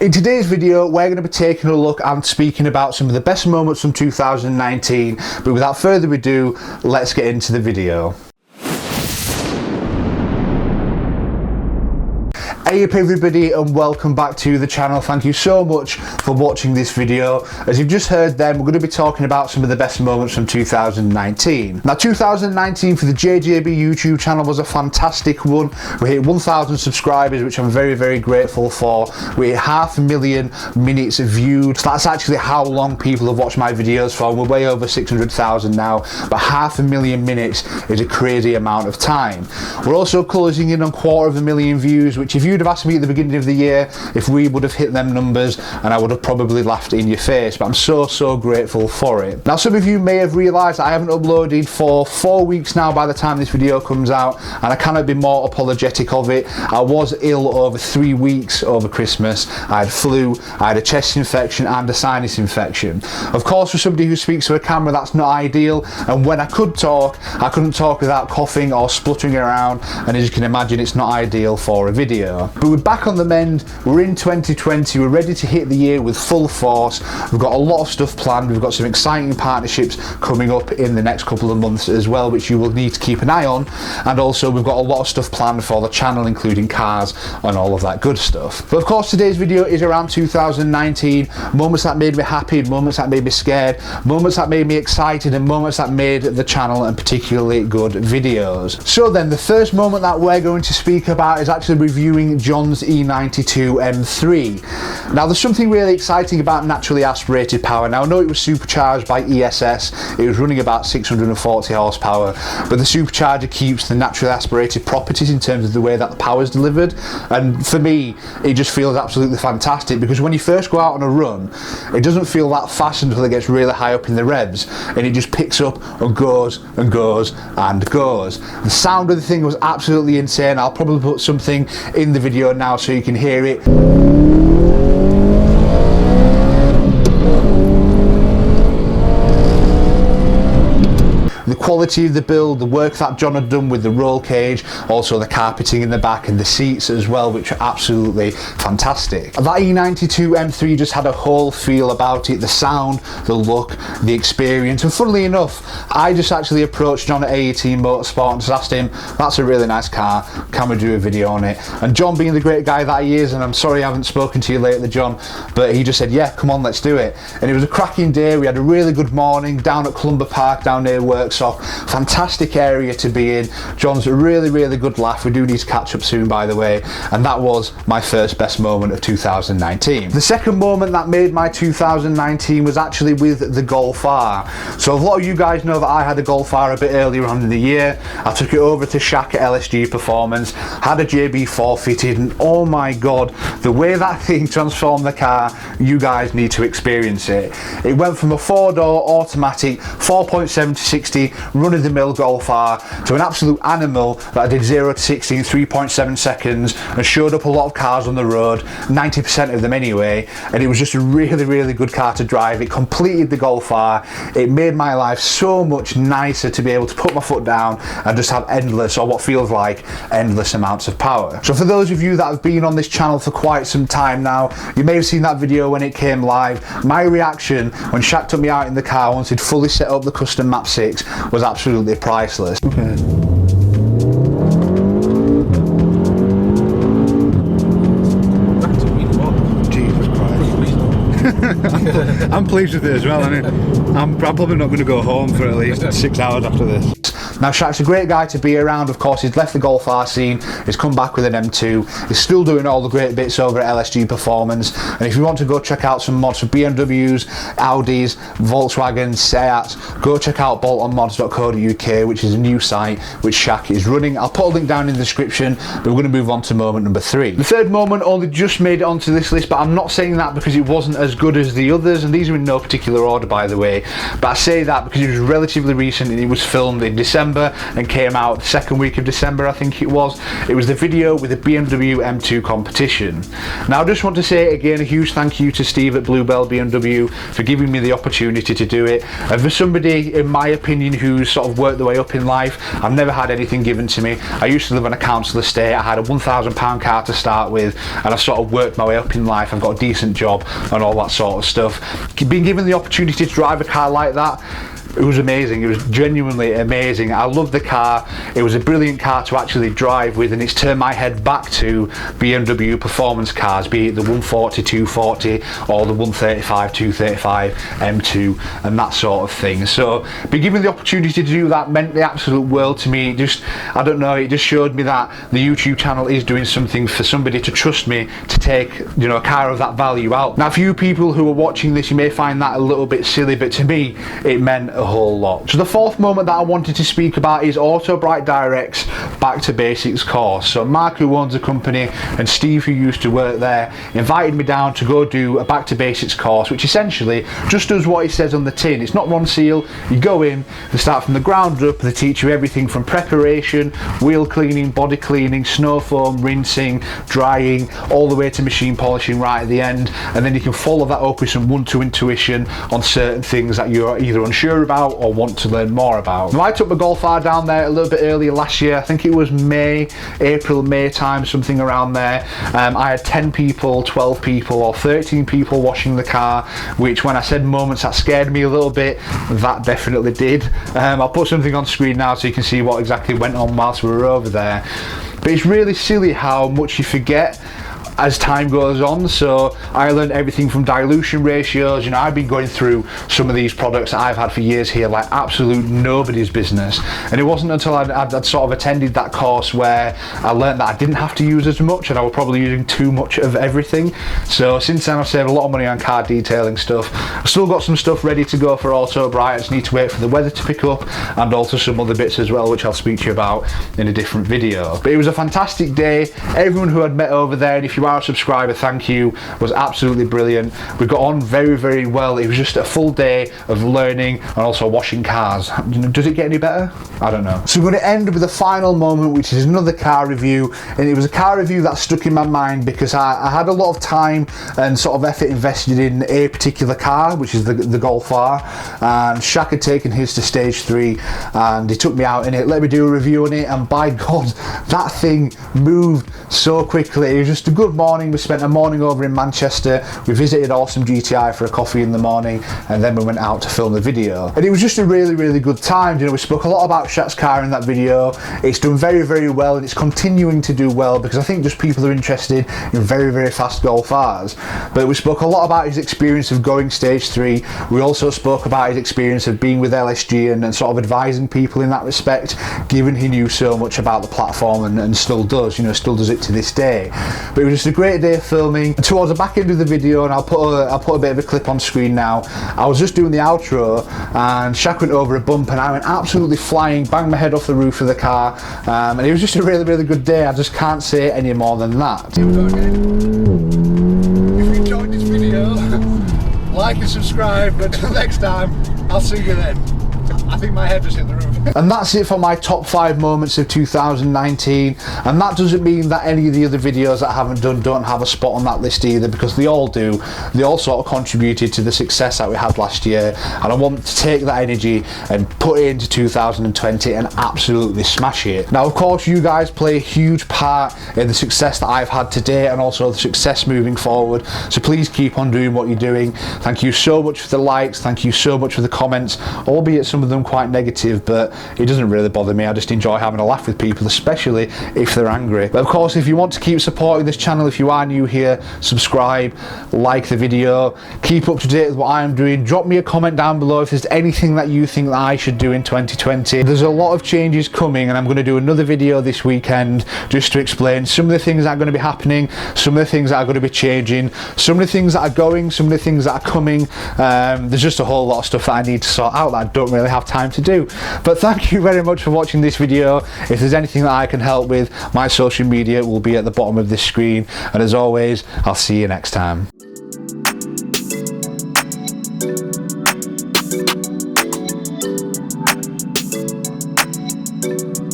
In today's video, we're going to be taking a look and speaking about some of the best moments from 2019, but without further ado, let's get into the video. Hey up everybody, and welcome back to the channel. Thank you so much for watching this video. As you've just heard then, we're going to be talking about some of the best moments from 2019. Now 2019 for the JJB YouTube channel was a fantastic one. We hit 1,000 subscribers, which I'm very, very grateful for. We hit 500,000 minutes viewed. So that's actually how long people have watched my videos for. We're way over 600,000 now, but 500,000 minutes is a crazy amount of time. We're also closing in on 250,000 views, which if you'd have asked me at the beginning of the year if we would have hit them numbers, and I would have probably laughed in your face, but I'm so grateful for it. Now some of you may have realised I haven't uploaded for 4 weeks now by the time this video comes out, and I cannot be more apologetic of it. I was ill over 3 weeks over Christmas. I had flu, I had a chest infection and a sinus infection. Of course, for somebody who speaks to a camera, that's not ideal, and when I could talk, I couldn't talk without coughing or spluttering around, and as you can imagine, it's not ideal for a video. But we're back on the mend, we're in 2020, we're ready to hit the year with full force. We've got a lot of stuff planned, we've got some exciting partnerships coming up in the next couple of months as well, which you will need to keep an eye on, and also we've got a lot of stuff planned for the channel, including cars and all of that good stuff. But of course today's video is around 2019, moments that made me happy, moments that made me scared, moments that made me excited, and moments that made the channel and particularly good videos. So then, the first moment that we're going to speak about is actually reviewing Johnsy E92 M3. Now there's something really exciting about naturally aspirated power. Now I know it was supercharged by ESS, it was running about 640 horsepower, but the supercharger keeps the naturally aspirated properties in terms of the way that the power is delivered, and for me it just feels absolutely fantastic, because when you first go out on a run it doesn't feel that fast until it gets really high up in the revs, and it just picks up and goes and goes and goes. The sound of the thing was absolutely insane. I'll probably put something in the video now so you can hear it. The quality of the build, the work that John had done with the roll cage, also the carpeting in the back and the seats as well, which are absolutely fantastic. That E92 M3 just had a whole feel about it, the sound, the look, the experience, and funnily enough, I just actually approached John at AET Motorsport and just asked him, that's a really nice car, can we do a video on it? And John, being the great guy that he is, and I'm sorry I haven't spoken to you lately, John, but he just said, yeah, come on, let's do it. And it was a cracking day. We had a really good morning down at Clumber Park, down near Worksop. Fantastic area to be in. John's a really good laugh. We do need to catch up soon, by the way, and that was my first best moment of 2019. The second moment that made my 2019 was actually with the Golf R. So a lot of you guys know that I had a Golf R a bit earlier on in the year. I took it over to Shaq at LSG Performance, had a JB4 fitted, and oh my god, the way that thing transformed the car, you guys need to experience it. It went from a 4-door automatic 4.7 to 60 run-of-the-mill Golf R to an absolute animal that did 0 to 60 in 3.7 seconds and showed up a lot of cars on the road, 90% of them anyway, and it was just a really good car to drive. It completed the Golf R. It made my life so much nicer to be able to put my foot down and just have endless, or what feels like endless, amounts of power. So for those of you that have been on this channel for quite some time now, you may have seen that video when it came live. My reaction when Shaq took me out in the car once he'd fully set up the custom map 6 was absolutely priceless. Okay. Jesus Christ. I'm pleased with it as well. I mean, I'm probably not going to go home for at least 6 hours after this. Now Shaq's a great guy to be around. Of course, he's left the Golf R scene, he's come back with an M2, he's still doing all the great bits over at LSG Performance, and if you want to go check out some mods for BMWs, Audis, Volkswagens, Seats, go check out boltonmods.co.uk, which is a new site which Shaq is running. I'll put a link down in the description, but we're going to move on to moment number 3. The third moment only just made it onto this list, but I'm not saying that because it wasn't as good as the others, and these are in no particular order by the way, but I say that because it was relatively recent and it was filmed in December December and came out the second week of December, I think it was. It was the video with the BMW M2 competition. Now I just want to say again a huge thank you to Steve at Bluebell BMW for giving me the opportunity to do it. And for somebody, in my opinion, who's sort of worked their way up in life, I've never had anything given to me. I used to live on a council estate. I had a £1,000 car to start with, and I sort of worked my way up in life. I've got a decent job and all that sort of stuff. Being given the opportunity to drive a car like that, it was amazing. It was genuinely amazing. I loved the car. It was a brilliant car to actually drive with, and it's turned my head back to BMW performance cars, be it the 140, 240 or the 135, 235 M2 and that sort of thing. So being given the opportunity to do that meant the absolute world to me. It just, I don't know, it just showed me that the YouTube channel is doing something for somebody to trust me to take, you know, a car of that value out. Now for you people who are watching this, you may find that a little bit silly, but to me it meant a whole lot. So the fourth moment that I wanted to speak about is Auto Bright Direct's Back to Basics course. So Mark, who owns the company, and Steve, who used to work there, invited me down to go do a Back to Basics course, which essentially just does what it says on the tin. It's not one seal. You go in, they start from the ground up, they teach you everything from preparation, wheel cleaning, body cleaning, snow foam, rinsing, drying, all the way to machine polishing right at the end, and then you can follow that up with some one-to intuition on certain things that you're either unsure about or want to learn more about. Now I took my Golf R down there a little bit earlier last year. I think it was April, May time, something around there. I had 10 people, 12 people or 13 people washing the car, which when I said moments that scared me a little bit, that definitely did. I'll put something on screen now so you can see what exactly went on whilst we were over there. But it's really silly how much you forget as time goes on. So I learned everything from dilution ratios. You know, I've been going through some of these products that I've had for years here like absolute nobody's business, and it wasn't until I'd sort of attended that course where I learned that I didn't have to use as much, and I was probably using too much of everything. So since then I've saved a lot of money on car detailing stuff. I've still got some stuff ready to go for Auto Bright. I just need to wait for the weather to pick up, and also some other bits as well, which I'll speak to you about in a different video. But it was a fantastic day. Everyone who I'd met over there, and if you are a subscriber, thank you, was absolutely brilliant. We got on very, very well. It was just a full day of learning and also washing cars. Does it get any better? I don't know. So we're going to end with a final moment, which is another car review, and it was a car review that stuck in my mind because I had a lot of time and sort of effort invested in a particular car, which is the Golf R, and Shaq had taken his to stage 3 and he took me out in it, let me do a review on it, and by God, that thing moved so quickly. It was just a good morning. We spent a morning over in Manchester. We visited Awesome GTI for a coffee in the morning, and then we went out to film the video. And it was just a really, really good time. You know, we spoke a lot about Shaq's car in that video. It's done very, very well, and it's continuing to do well because I think just people are interested in very, very fast Golf Rs. But we spoke a lot about his experience of going stage 3. We also spoke about his experience of being with LSG and sort of advising people in that respect, given he knew so much about the platform and still does, you know, still does it to this day. But it was just a great day of filming. And towards the back end of the video, and I'll put a bit of a clip on screen now, I was just doing the outro and Shaq went over a bump and I went absolutely flying, banged my head off the roof of the car, and it was just a really, really good day. I just can't say any more than that. Here we go again. If you enjoyed this video, like and subscribe, but until next time, I'll see you then. I think my head just hit the roof. And that's it for my top 5 moments of 2019, and that doesn't mean that any of the other videos that I haven't done don't have a spot on that list either, because they all do. They all sort of contributed to the success that we had last year, and I want to take that energy and put it into 2020 and absolutely smash it. Now of course you guys play a huge part in the success that I've had today and also the success moving forward, so please keep on doing what you're doing. Thank you so much for the likes, thank you so much for the comments, albeit some of them quite negative, but it doesn't really bother me. I just enjoy having a laugh with people, especially if they're angry. But of course, if you want to keep supporting this channel, if you are new here, subscribe, like the video, keep up to date with what I'm doing. Drop me a comment down below if there's anything that you think that I should do in 2020. There's a lot of changes coming, and I'm going to do another video this weekend just to explain some of the things that are going to be happening, some of the things that are going to be changing, some of the things that are going, some of the things that are coming. There's just a whole lot of stuff that I need to sort out that I don't really have time to do. But thank you very much for watching this video. If there's anything that I can help with, my social media will be at the bottom of this screen, and as always, I'll see you next time. you.